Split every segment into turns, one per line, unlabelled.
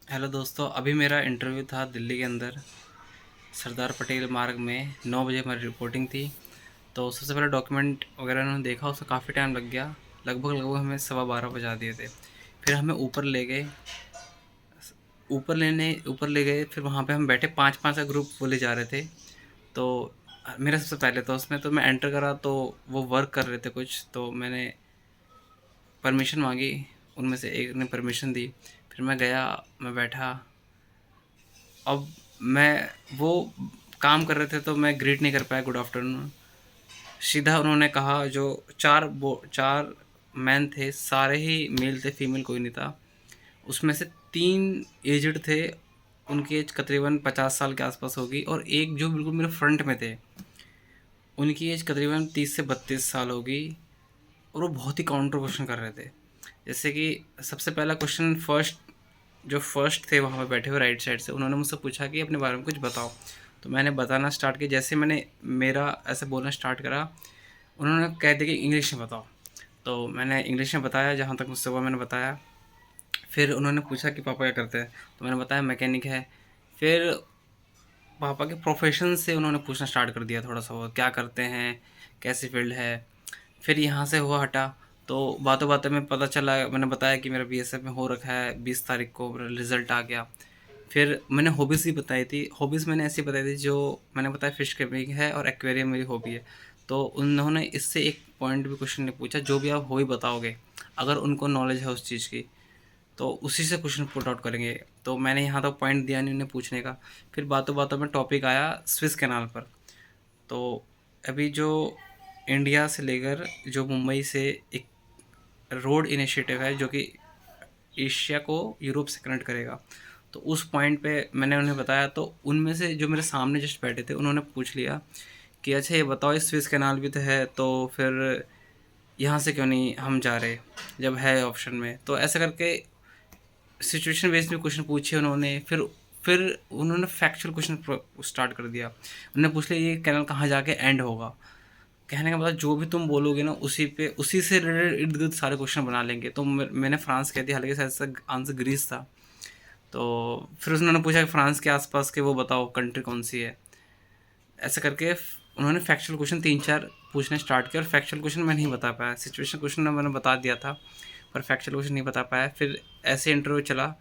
Hello दोस्तों, अभी मेरा इंटरव्यू था दिल्ली के अंदर सरदार पटेल मार्ग में। 9 बजे हमारी रिपोर्टिंग थी। तो सबसे पहले डॉक्यूमेंट वगैरह उन्होंने देखा, उसमें काफ़ी टाइम लग गया। लगभग हमें 12:15 बजा दिए थे। फिर हमें ऊपर ले गए। ऊपर ले गए, फिर वहाँ पे हम बैठे, 5-5 का ग्रुप वो ले जा रहे थे। तो मेरा सबसे पहले तो उसमें तो मैं एंटर करा, तो वो वर्क कर रहे थे कुछ, तो मैंने परमिशन मांगी। उनमें से एक ने परमिशन दी। फिर मैं गया, मैं बैठा। अब मैं वो काम कर रहे थे तो मैं ग्रीट नहीं कर पाया गुड आफ्टरनून। सीधा उन्होंने कहा, जो चार मैन थे, सारे ही मेल थे, फीमेल कोई नहीं था। उसमें से 3 एजड थे। उनकी एज तकरीबन 50 साल के आसपास होगी, और एक जो बिल्कुल मेरे फ्रंट में थे, उनकी एज तकरीबन 30 से 32 साल होगी। और वो बहुत ही काउंटर क्वेश्चन कर रहे थे। जैसे कि सबसे पहला क्वेश्चन, फर्स्ट थे वहाँ पे बैठे हुए राइट साइड से, उन्होंने मुझसे पूछा कि अपने बारे में कुछ बताओ। तो मैंने बताना स्टार्ट किया। जैसे मैंने मेरा ऐसे बोलना स्टार्ट करा, उन्होंने कह दिया कि इंग्लिश में बताओ। तो मैंने इंग्लिश में बताया, जहाँ तक मुझसे हुआ मैंने बताया। फिर उन्होंने पूछा कि पापा क्या करते हैं, तो मैंने बताया मैकेनिक है। फिर पापा के प्रोफेशन से उन्होंने पूछना स्टार्ट कर दिया, थोड़ा सा वो क्या करते हैं, कैसी फील्ड है। फिर यहाँ से हुआ हटा। तो बातों बातों में पता चला, मैंने बताया कि मेरा बीएसएफ में हो रखा है, 20 तारीख को मेरा रिज़ल्ट आ गया। फिर मैंने हॉबीज़ भी बताई थी। हॉबीज़ मैंने ऐसी बताई थी, जो मैंने बताया फ़िश कीपिंग है और एक्वेरियम मेरी हॉबी है। तो उन्होंने इससे एक पॉइंट भी क्वेश्चन नहीं पूछा, जो भी आप हॉबी बताओगे, अगर उनको नॉलेज है उस चीज़ की, तो उसी से क्वेश्चन पुट आउट करेंगे। तो मैंने यहाँ तक पॉइंट दिया नहीं उन्हें पूछने का। फिर बातों बातों में टॉपिक आया स्विस कैनाल पर। तो अभी जो इंडिया से लेकर जो मुंबई से एक रोड इनिशिएटिव है, जो कि एशिया को यूरोप से कनेक्ट करेगा, तो उस पॉइंट पे मैंने उन्हें बताया। तो उनमें से जो मेरे सामने जस्ट बैठे थे, उन्होंने पूछ लिया कि अच्छा ये बताओ, इस स्विस कैनाल भी तो है, तो फिर यहाँ से क्यों नहीं हम जा रहे, जब है ऑप्शन में। तो ऐसा करके सिचुएशन बेस्ड में क्वेश्चन पूछे उन्होंने। फिर उन्होंने फैक्चुअल क्वेश्चन स्टार्ट कर दिया। उन्होंने पूछ लिया ये कैनल कहाँ जाके एंड होगा। कहने का मतलब, जो भी तुम बोलोगे ना, उसी से रिलेटेड इर्द गिर्द सारे क्वेश्चन बना लेंगे। तो मैंने फ्रांस कह दिया, हालांकि शायद से आंसर ग्रीस था। तो फिर उन्होंने पूछा कि फ्रांस के आसपास के वो बताओ कंट्री कौन सी है। ऐसा करके उन्होंने फैक्चुअल क्वेश्चन 3-4 पूछने स्टार्ट किया, और फैक्चुअल क्वेश्चन मैं नहीं बता पाया। सिचुएशन क्वेश्चन मैंने बता दिया था, पर फैक्चुअल क्वेश्चन नहीं बता पाया। फिर ऐसे इंटरव्यू चला,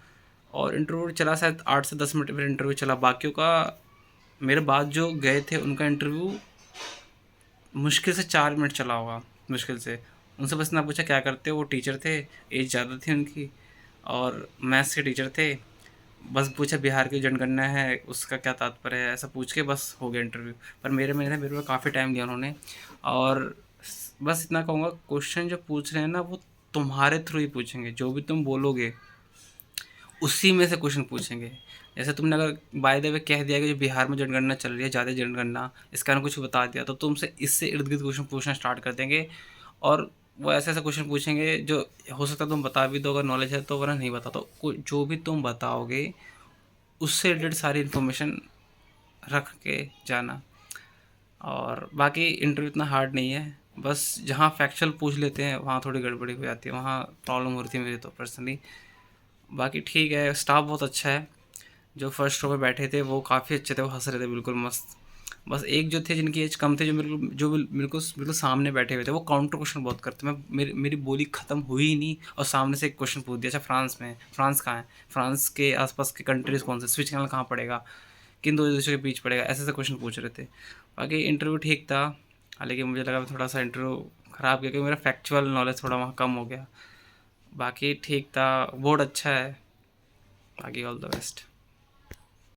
और इंटरव्यू चला शायद 8 से 10 मिनट फिर इंटरव्यू चला। बाकियों का, मेरे बाद जो गए थे उनका इंटरव्यू मुश्किल से 4 मिनट चला होगा, मुश्किल से। उनसे बस ना पूछा क्या करते हो, वो टीचर थे, एज ज़्यादा थी उनकी, और मैथ्स के टीचर थे। बस पूछा बिहार की जनगणना है, उसका क्या तात्पर्य है, ऐसा पूछ के बस हो गया इंटरव्यू। पर मेरे को काफ़ी टाइम लिया उन्होंने। और बस इतना कहूँगा, क्वेश्चन जो पूछ रहे हैं ना, वो तुम्हारे थ्रू ही पूछेंगे। जो भी तुम बोलोगे उसी में से क्वेश्चन पूछेंगे। जैसे तुमने अगर बाय द वे कह दिया कि जो बिहार में जनगणना चल रही है, ज़्यादा जनगणना, इसका ना कुछ बता दिया, तो तुमसे इससे इर्द गिर्द क्वेश्चन पूछना स्टार्ट कर देंगे। और वो ऐसे ऐसे क्वेश्चन पूछेंगे जो हो सकता है तुम बता भी दो, अगर नॉलेज है तो, वरना नहीं बता। तो जो भी तुम बताओगे उससे रिलेटेड सारी इन्फॉर्मेशन रख के जाना। और बाकी इंटरव्यू इतना हार्ड नहीं है। बस जहाँ फैक्चुअल पूछ लेते हैं वहाँ थोड़ी गड़बड़ी हो जाती है, वहाँ प्रॉब्लम हो रही थी मेरी तो पर्सनली। बाकी ठीक है, स्टाफ बहुत अच्छा है। जो फर्स्ट रो पे बैठे थे वो काफ़ी अच्छे थे, वो हंस रहे थे बिल्कुल मस्त। बस एक जो थे, जिनकी एज कम थे, जो बिल्कुल सामने बैठे हुए थे, वो काउंटर क्वेश्चन बहुत करते। मेरी बोली ख़त्म हुई ही नहीं, और सामने से एक क्वेश्चन पूछ दिया, अच्छा फ्रांस में, फ्रांस कहाँ है, फ्रांस के आसपास के कंट्रीज़ कौन से, स्विच कैनल कहाँ पड़ेगा, किन दो देशों के बीच पड़ेगा, ऐसे ऐसे क्वेश्चन पूछ रहे थे। बाकी इंटरव्यू ठीक था, हालांकि मुझे लगा थोड़ा सा इंटरव्यू ख़राब किया, क्योंकि मेरा फैक्चुअल नॉलेज थोड़ा वहाँ कम हो गया। बाकी ठीक था, बोर्ड अच्छा है। बाकी ऑल द बेस्ट।